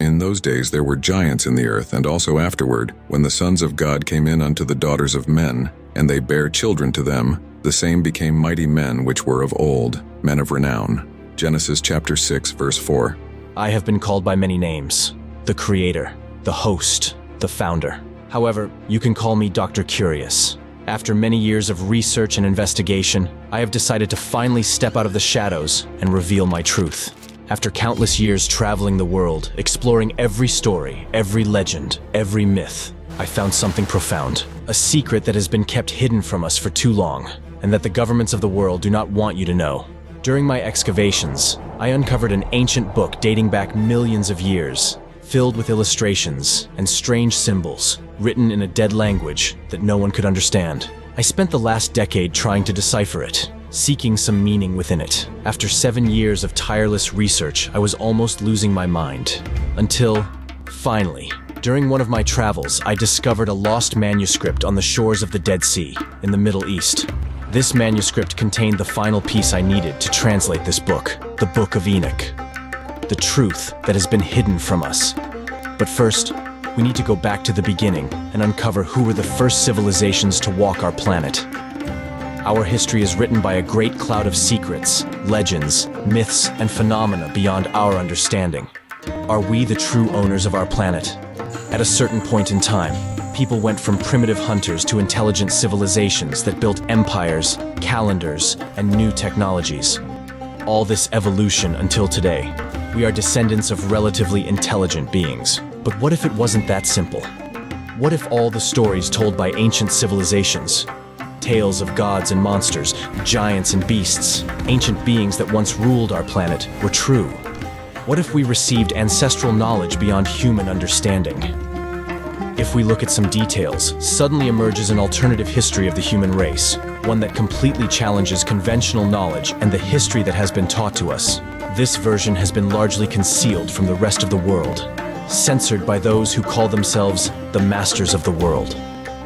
In those days there were giants in the earth, and also afterward, when the sons of God came in unto the daughters of men, and they bare children to them, the same became mighty men which were of old, men of renown. Genesis chapter 6, verse 4. I have been called by many names: the creator, the host, the founder. However, you can call me Dr. Curious. After many years of research and investigation, I have decided to finally step out of the shadows and reveal my truth. After countless years traveling the world, exploring every story, every legend, every myth, I found something profound. A secret that has been kept hidden from us for too long, and that the governments of the world do not want you to know. During my excavations, I uncovered an ancient book dating back millions of years, filled with illustrations and strange symbols, written in a dead language that no one could understand. I spent the last decade trying to decipher it, seeking some meaning within it. After 7 years of tireless research, I was almost losing my mind. Until, finally, during one of my travels, I discovered a lost manuscript on the shores of the Dead Sea, in the Middle East. This manuscript contained the final piece I needed to translate this book, the Book of Enoch. The truth that has been hidden from us. But first, we need to go back to the beginning and uncover who were the first civilizations to walk our planet. Our history is written by a great cloud of secrets, legends, myths, and phenomena beyond our understanding. Are we the true owners of our planet? At a certain point in time, people went from primitive hunters to intelligent civilizations that built empires, calendars, and new technologies. All this evolution until today. We are descendants of relatively intelligent beings. But what if it wasn't that simple? What if all the stories told by ancient civilizations, tales of gods and monsters, giants and beasts, ancient beings that once ruled our planet, were true? What if we received ancestral knowledge beyond human understanding? If we look at some details, suddenly emerges an alternative history of the human race, one that completely challenges conventional knowledge and the history that has been taught to us. This version has been largely concealed from the rest of the world, censored by those who call themselves the masters of the world.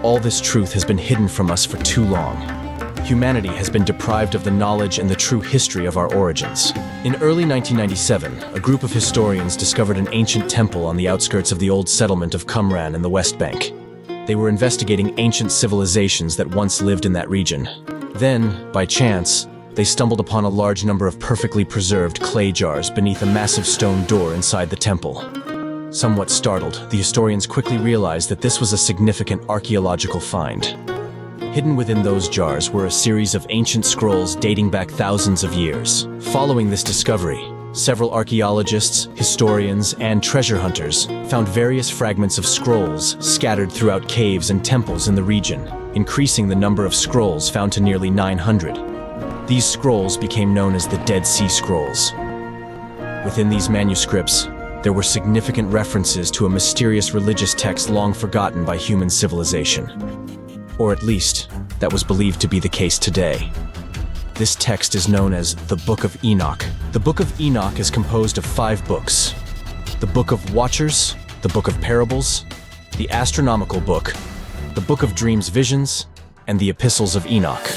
All this truth has been hidden from us for too long. Humanity has been deprived of the knowledge and the true history of our origins. In early 1997, a group of historians discovered an ancient temple on the outskirts of the old settlement of Qumran in the West Bank. They were investigating ancient civilizations that once lived in that region. Then, by chance, they stumbled upon a large number of perfectly preserved clay jars beneath a massive stone door inside the temple. Somewhat startled, the historians quickly realized that this was a significant archaeological find. Hidden within those jars were a series of ancient scrolls dating back thousands of years. Following this discovery, several archaeologists, historians, and treasure hunters found various fragments of scrolls scattered throughout caves and temples in the region, increasing the number of scrolls found to nearly 900. These scrolls became known as the Dead Sea Scrolls. Within these manuscripts, there were significant references to a mysterious religious text long forgotten by human civilization. Or at least, that was believed to be the case today. This text is known as the Book of Enoch. The Book of Enoch is composed of 5 books: the Book of Watchers, the Book of Parables, the Astronomical Book, the Book of Dreams Visions, and the Epistles of Enoch.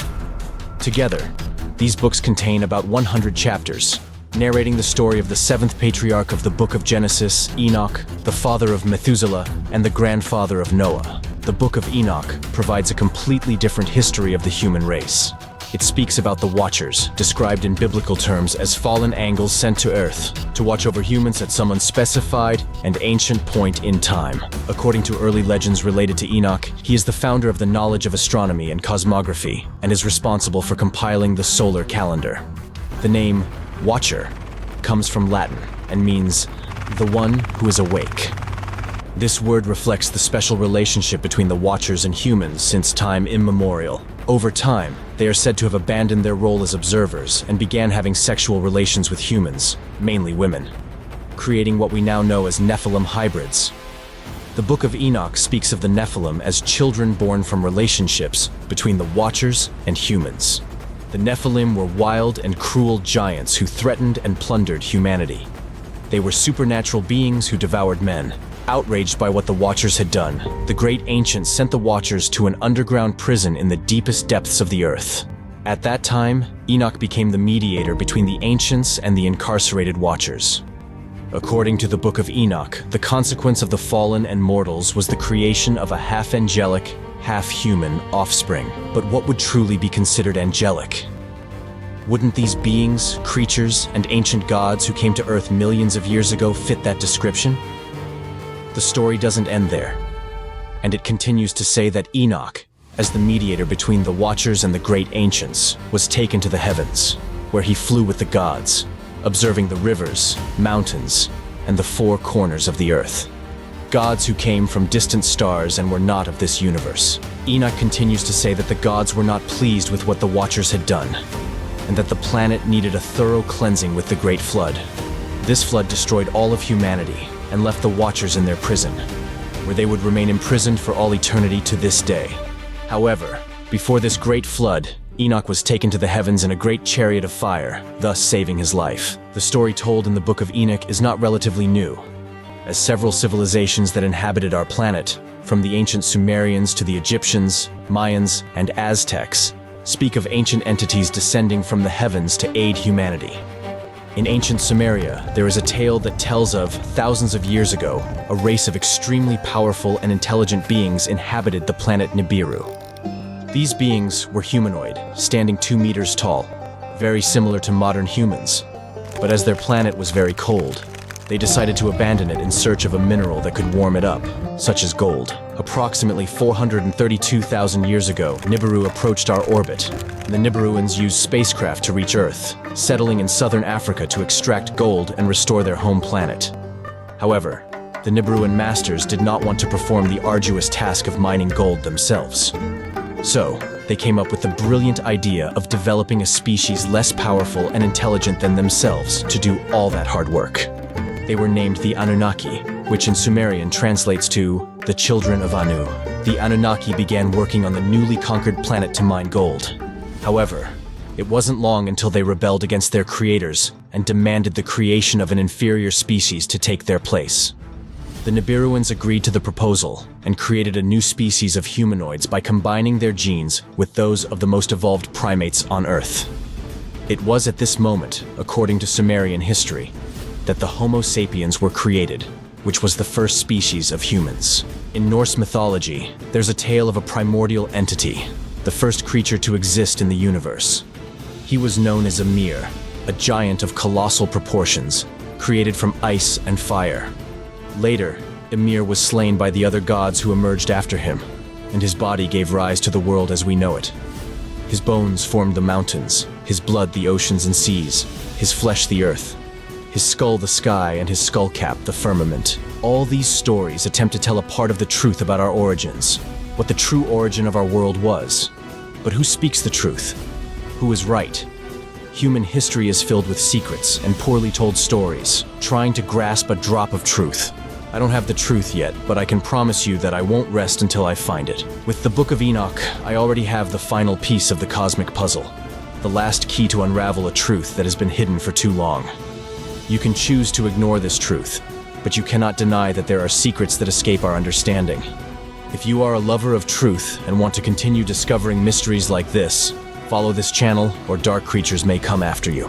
Together, these books contain about 100 chapters, narrating the story of the 7th patriarch of the Book of Genesis, Enoch, the father of Methuselah, and the grandfather of Noah. The Book of Enoch provides a completely different history of the human race. It speaks about the Watchers, described in biblical terms as fallen angels sent to earth to watch over humans at some unspecified and ancient point in time. According to early legends related to Enoch, he is the founder of the knowledge of astronomy and cosmography and is responsible for compiling the solar calendar. The name Watcher comes from Latin and means the one who is awake. This word reflects the special relationship between the Watchers and humans since time immemorial. Over time, they are said to have abandoned their role as observers and began having sexual relations with humans, mainly women, creating what we now know as Nephilim hybrids. The Book of Enoch speaks of the Nephilim as children born from relationships between the Watchers and humans. The Nephilim were wild and cruel giants who threatened and plundered humanity. They were supernatural beings who devoured men. Outraged by what the Watchers had done, the great ancients sent the Watchers to an underground prison in the deepest depths of the earth. At that time, Enoch became the mediator between the ancients and the incarcerated Watchers. According to the Book of Enoch, the consequence of the fallen and mortals was the creation of a half-angelic, half-human offspring. But what would truly be considered angelic? Wouldn't these beings, creatures, and ancient gods who came to Earth millions of years ago fit that description? The story doesn't end there, and it continues to say that Enoch, as the mediator between the Watchers and the great ancients, was taken to the heavens, where he flew with the gods, observing the rivers, mountains, and the four corners of the earth. Gods who came from distant stars and were not of this universe. Enoch continues to say that the gods were not pleased with what the Watchers had done, and that the planet needed a thorough cleansing with the Great Flood. This flood destroyed all of humanity and left the Watchers in their prison, where they would remain imprisoned for all eternity to this day. However, before this great flood, Enoch was taken to the heavens in a great chariot of fire, thus saving his life. The story told in the Book of Enoch is not relatively new, as several civilizations that inhabited our planet, from the ancient Sumerians to the Egyptians, Mayans, and Aztecs, speak of ancient entities descending from the heavens to aid humanity. In ancient Sumeria, there is a tale that tells of, thousands of years ago, a race of extremely powerful and intelligent beings inhabited the planet Nibiru. These beings were humanoid, standing 2 meters tall, very similar to modern humans. But as their planet was very cold, they decided to abandon it in search of a mineral that could warm it up, such as gold. Approximately 432,000 years ago, Nibiru approached our orbit. The Nibiruans used spacecraft to reach Earth, settling in southern Africa to extract gold and restore their home planet. However, the Nibiruan masters did not want to perform the arduous task of mining gold themselves. So, they came up with the brilliant idea of developing a species less powerful and intelligent than themselves to do all that hard work. They were named the Anunnaki, which in Sumerian translates to the children of Anu. The Anunnaki began working on the newly conquered planet to mine gold. However, it wasn't long until they rebelled against their creators and demanded the creation of an inferior species to take their place. The Nibiruans agreed to the proposal and created a new species of humanoids by combining their genes with those of the most evolved primates on Earth. It was at this moment, according to Sumerian history, that the Homo sapiens were created, which was the first species of humans. In Norse mythology, there's a tale of a primordial entity, the first creature to exist in the universe. He was known as Ymir, a giant of colossal proportions, created from ice and fire. Later, Ymir was slain by the other gods who emerged after him, and his body gave rise to the world as we know it. His bones formed the mountains, his blood the oceans and seas, his flesh the earth, his skull the sky, and his skull cap the firmament. All these stories attempt to tell a part of the truth about our origins, what the true origin of our world was. But who speaks the truth? Who is right? Human history is filled with secrets and poorly told stories, trying to grasp a drop of truth. I don't have the truth yet, but I can promise you that I won't rest until I find it. With the Book of Enoch, I already have the final piece of the cosmic puzzle, the last key to unravel a truth that has been hidden for too long. You can choose to ignore this truth, but you cannot deny that there are secrets that escape our understanding. If you are a lover of truth and want to continue discovering mysteries like this, follow this channel or dark creatures may come after you.